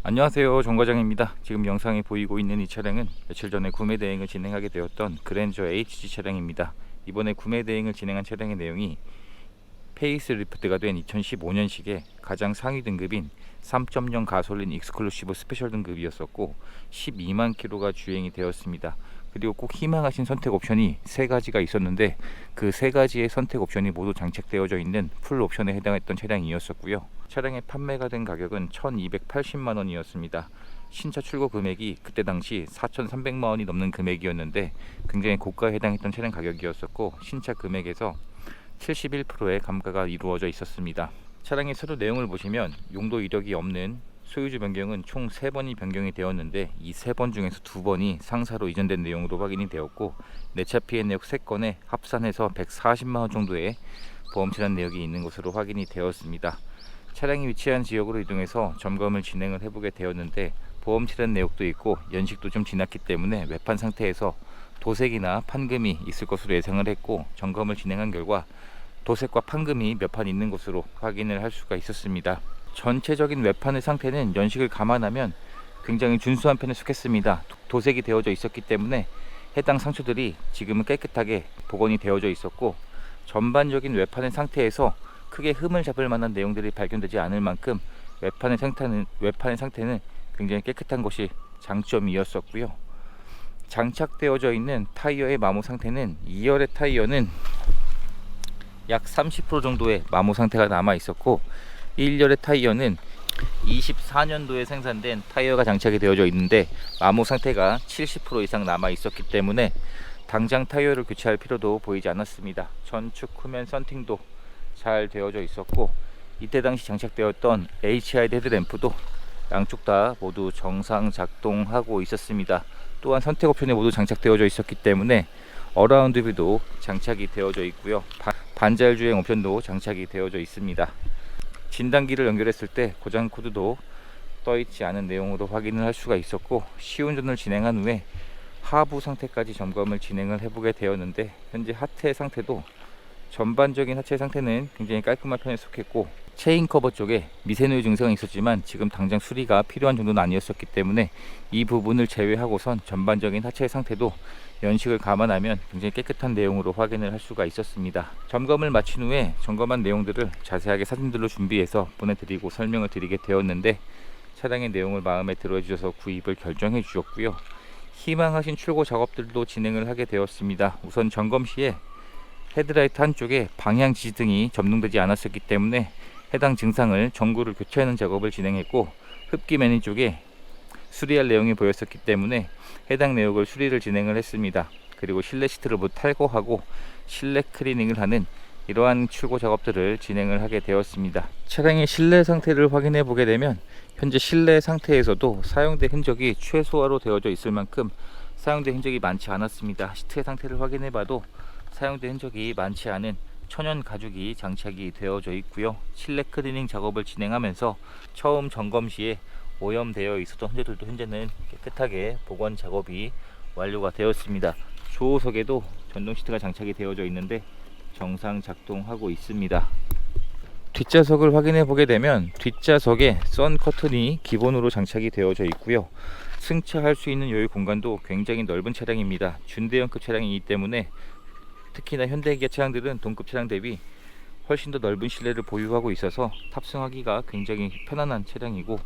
안녕하세요, 정 과장입니다. 지금 영상에 보이고 있는 이 차량은 며칠 전에 구매 대행을 진행하게 되었던 그랜저 HG 차량입니다. 이번에 구매 대행을 진행한 차량의 내용이 페이스리프트가 된 2015년식의 가장 상위 등급인 3.0 가솔린 익스클루시브 스페셜 등급이었었고 12만 킬로가 주행이 되었습니다. 그리고 꼭 희망하신 선택 옵션이 세 가지가 있었는데 그 세 가지의 선택 옵션이 모두 장착되어져 있는 풀 옵션에 해당했던 차량이었었고요. 차량의 판매가 된 가격은 1280만 원이었습니다. 신차 출고 금액이 그때 당시 4300만 원이 넘는 금액이었는데 굉장히 고가에 해당했던 차량 가격이었었고 신차 금액에서 71%의 감가가 이루어져 있었습니다. 차량의 서류 내용을 보시면 용도 이력이 없는 소유주 변경은 총 3번이 변경이 되었는데 이 3번 중에서 2번이 상사로 이전된 내용으로 확인이 되었고 내차 피해 내역 3건에 합산해서 140만 원 정도의 보험 치환 내역이 있는 것으로 확인이 되었습니다. 차량이 위치한 지역으로 이동해서 점검을 진행을 해보게 되었는데 보험 치환 내역도 있고 연식도 좀 지났기 때문에 외판 상태에서 도색이나 판금이 있을 것으로 예상을 했고 점검을 진행한 결과 도색과 판금이 몇 판 있는 것으로 확인을 할 수가 있었습니다. 전체적인 외판의 상태는 연식을 감안하면 굉장히 준수한 편에 속했습니다. 도색이 되어져 있었기 때문에 해당 상처들이 지금은 깨끗하게 복원이 되어져 있었고 전반적인 외판의 상태에서 크게 흠을 잡을 만한 내용들이 발견되지 않을 만큼 외판의 상태는 굉장히 깨끗한 것이 장점이었었고요. 장착되어져 있는 타이어의 마모 상태는 2열의 타이어는 약 30% 정도의 마모 상태가 남아 있었고 1열의 타이어는 24년도에 생산된 타이어가 장착이 되어져 있는데 마모 상태가 70% 이상 남아 있었기 때문에 당장 타이어를 교체할 필요도 보이지 않았습니다. 전축 후면 썬팅도 잘 되어져 있었고 이때 당시 장착되었던 HID 헤드램프도 양쪽 다 모두 정상 작동하고 있었습니다. 또한 선택 옵션이 모두 장착되어져 있었기 때문에 어라운드 뷰도 장착이 되어져 있고요. 반자율 주행 옵션도 장착이 되어져 있습니다. 진단기를 연결했을 때 고장 코드도 떠있지 않은 내용으로 확인을 할 수가 있었고 시운전을 진행한 후에 하부 상태까지 점검을 진행을 해보게 되었는데 현재 하체 상태도 전반적인 하체 상태는 굉장히 깔끔한 편에 속했고 체인 커버 쪽에 미세누유 증상이 있었지만 지금 당장 수리가 필요한 정도는 아니었었기 때문에 이 부분을 제외하고선 전반적인 하체 상태도 연식을 감안하면 굉장히 깨끗한 내용으로 확인을 할 수가 있었습니다. 점검을 마친 후에 점검한 내용들을 자세하게 사진들로 준비해서 보내드리고 설명을 드리게 되었는데 차량의 내용을 마음에 들어 주셔서 구입을 결정해 주셨고요. 희망하신 출고 작업들도 진행을 하게 되었습니다. 우선 점검 시에 헤드라이트 한쪽에 방향 지지등이 점등되지 않았었기 때문에 해당 증상을 전구를 교체하는 작업을 진행했고 흡기 매니 쪽에 수리할 내용이 보였었기 때문에 해당 내역을 수리를 진행을 했습니다. 그리고 실내 시트를 모두 탈거하고 실내 클리닝을 하는 이러한 출고 작업들을 진행을 하게 되었습니다. 차량의 실내 상태를 확인해 보게 되면 현재 실내 상태에서도 사용된 흔적이 최소화로 되어져 있을 만큼 사용된 흔적이 많지 않았습니다. 시트의 상태를 확인해 봐도 사용된 흔적이 많지 않은 천연 가죽이 장착이 되어져 있고요. 실내 클리닝 작업을 진행하면서 처음 점검 시에 오염되어 있었던 흔적들도 현재는 깨끗하게 복원 작업이 완료가 되었습니다. 조호석에도 전동 시트가 장착이 되어져 있는데 정상 작동하고 있습니다. 뒷좌석을 확인해 보게 되면 뒷좌석에 선 커튼이 기본으로 장착이 되어져 있고요. 승차할 수 있는 여유 공간도 굉장히 넓은 차량입니다. 준대형급 차량이기 때문에 특히나 현대기아 차량들은 동급 차량 대비 훨씬 더 넓은 실내를 보유하고 있어서 탑승하기가 굉장히 편안한 차량이고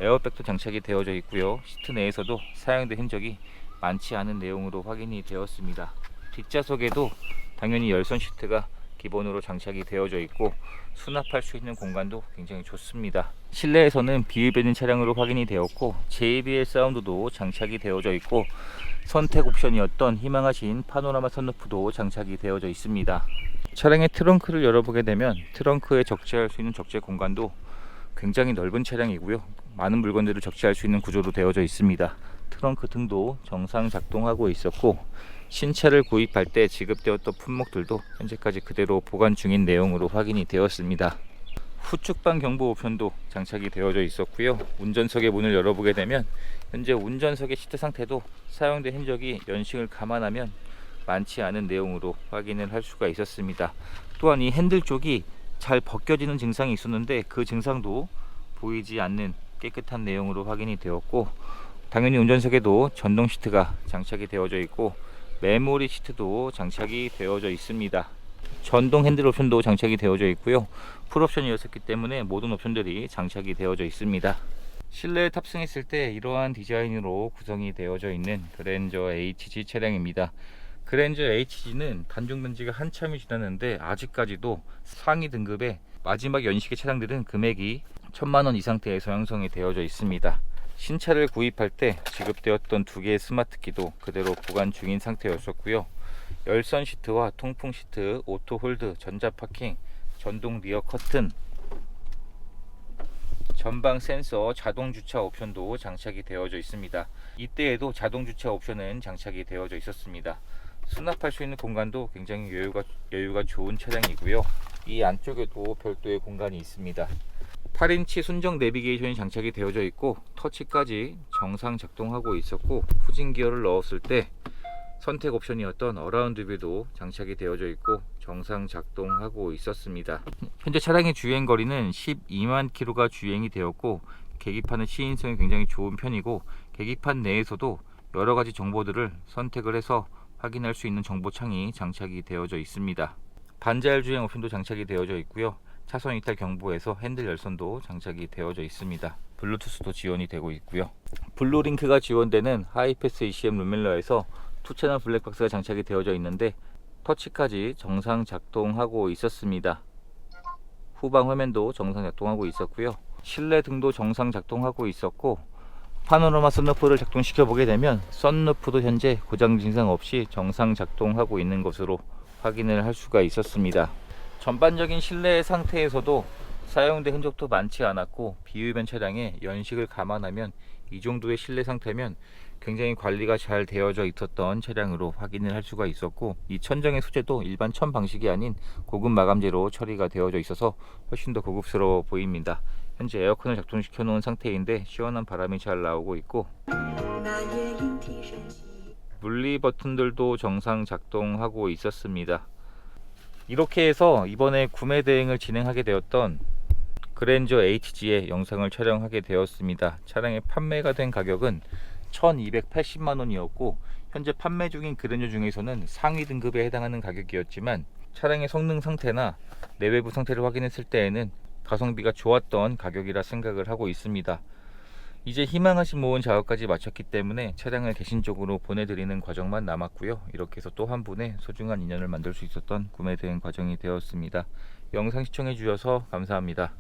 에어백도 장착이 되어져 있고요. 시트 내에서도 사용된 흔적이 많지 않은 내용으로 확인이 되었습니다. 뒷좌석에도 당연히 열선 시트가 기본으로 장착이 되어져 있고 수납할 수 있는 공간도 굉장히 좋습니다. 실내에서는 비흡연진 차량으로 확인이 되었고 JBL 사운드도 장착이 되어져 있고 선택 옵션이었던 희망하신 파노라마 선루프도 장착이 되어져 있습니다. 차량의 트렁크를 열어보게 되면 트렁크에 적재할 수 있는 적재 공간도 굉장히 넓은 차량이고요. 많은 물건들을 적재할 수 있는 구조로 되어져 있습니다. 트렁크 등도 정상 작동하고 있었고 신차를 구입할 때 지급되었던 품목들도 현재까지 그대로 보관 중인 내용으로 확인이 되었습니다. 후측방 경보 옵션도 장착이 되어져 있었고요. 운전석의 문을 열어보게 되면 현재 운전석의 시트 상태도 사용된 흔적이 연식을 감안하면 많지 않은 내용으로 확인을 할 수가 있었습니다. 또한 이 핸들 쪽이 잘 벗겨지는 증상이 있었는데 그 증상도 보이지 않는 깨끗한 내용으로 확인이 되었고, 당연히 운전석에도 전동 시트가 장착이 되어져 있고 메모리 시트도 장착이 되어져 있습니다. 전동 핸들 옵션도 장착이 되어져 있고요. 풀 옵션이었기 때문에 모든 옵션들이 장착이 되어져 있습니다. 실내에 탑승했을 때 이러한 디자인으로 구성이 되어져 있는 그랜저 HG 차량입니다. 그랜저 HG는 단종된지가 한참이 지났는데 아직까지도 상위 등급의 마지막 연식의 차량들은 금액이 1000만원 이 상태에서 형성이 되어져 있습니다. 신차를 구입할 때 지급되었던 두 개의 스마트키도 그대로 보관 중인 상태였었고요. 열선 시트와 통풍 시트, 오토 홀드, 전자 파킹, 전동 리어 커튼, 전방 센서, 자동 주차 옵션도 장착이 되어져 있습니다. 이때에도 자동 주차 옵션은 장착이 되어져 있었습니다. 수납할 수 있는 공간도 굉장히 여유가 좋은 차량이고요. 이 안쪽에도 별도의 공간이 있습니다. 8인치 순정 내비게이션이 장착이 되어져 있고 터치까지 정상 작동하고 있었고, 후진 기어를 넣었을 때 선택 옵션이었던 어라운드 뷰도 장착이 되어져 있고 정상 작동하고 있었습니다. 현재 차량의 주행 거리는 12만 킬로가 주행이 되었고, 계기판의 시인성이 굉장히 좋은 편이고, 계기판 내에서도 여러 가지 정보들을 선택을 해서 확인할 수 있는 정보창이 장착이 되어져 있습니다. 반자율 주행 옵션도 장착이 되어져 있고요. 차선 이탈 경보에서 핸들 열선도 장착이 되어져 있습니다. 블루투스도 지원이 되고 있고요. 블루링크가 지원되는 하이패스 ECM 룸밀러에서 2채널 블랙박스가 장착이 되어져 있는데 터치까지 정상 작동하고 있었습니다. 후방 화면도 정상 작동하고 있었고요. 실내 등도 정상 작동하고 있었고, 파노라마 썬루프를 작동시켜 보게 되면 썬루프도 현재 고장 증상 없이 정상 작동하고 있는 것으로 확인을 할 수가 있었습니다. 전반적인 실내 상태에서도 사용된 흔적도 많지 않았고, 비흡연 차량의 연식을 감안하면 이 정도의 실내 상태면 굉장히 관리가 잘 되어져 있었던 차량으로 확인을 할 수가 있었고, 이 천정의 소재도 일반 천 방식이 아닌 고급 마감재로 처리가 되어져 있어서 훨씬 더 고급스러워 보입니다. 현재 에어컨을 작동시켜 놓은 상태인데 시원한 바람이 잘 나오고 있고, 물리 버튼들도 정상 작동하고 있었습니다. 이렇게 해서 이번에 구매 대행을 진행하게 되었던 그랜저 HG의 영상을 촬영하게 되었습니다. 차량의 판매가 된 가격은 1280만원이었고 현재 판매 중인 그랜저 중에서는 상위 등급에 해당하는 가격이었지만, 차량의 성능 상태나 내외부 상태를 확인했을 때에는 가성비가 좋았던 가격이라 생각을 하고 있습니다. 이제 희망하신 모은 작업까지 마쳤기 때문에 차량을 개신적으로 보내드리는 과정만 남았고요. 이렇게 해서 또 한 분의 소중한 인연을 만들 수 있었던 구매 대행 과정이 되었습니다. 영상 시청해 주셔서 감사합니다.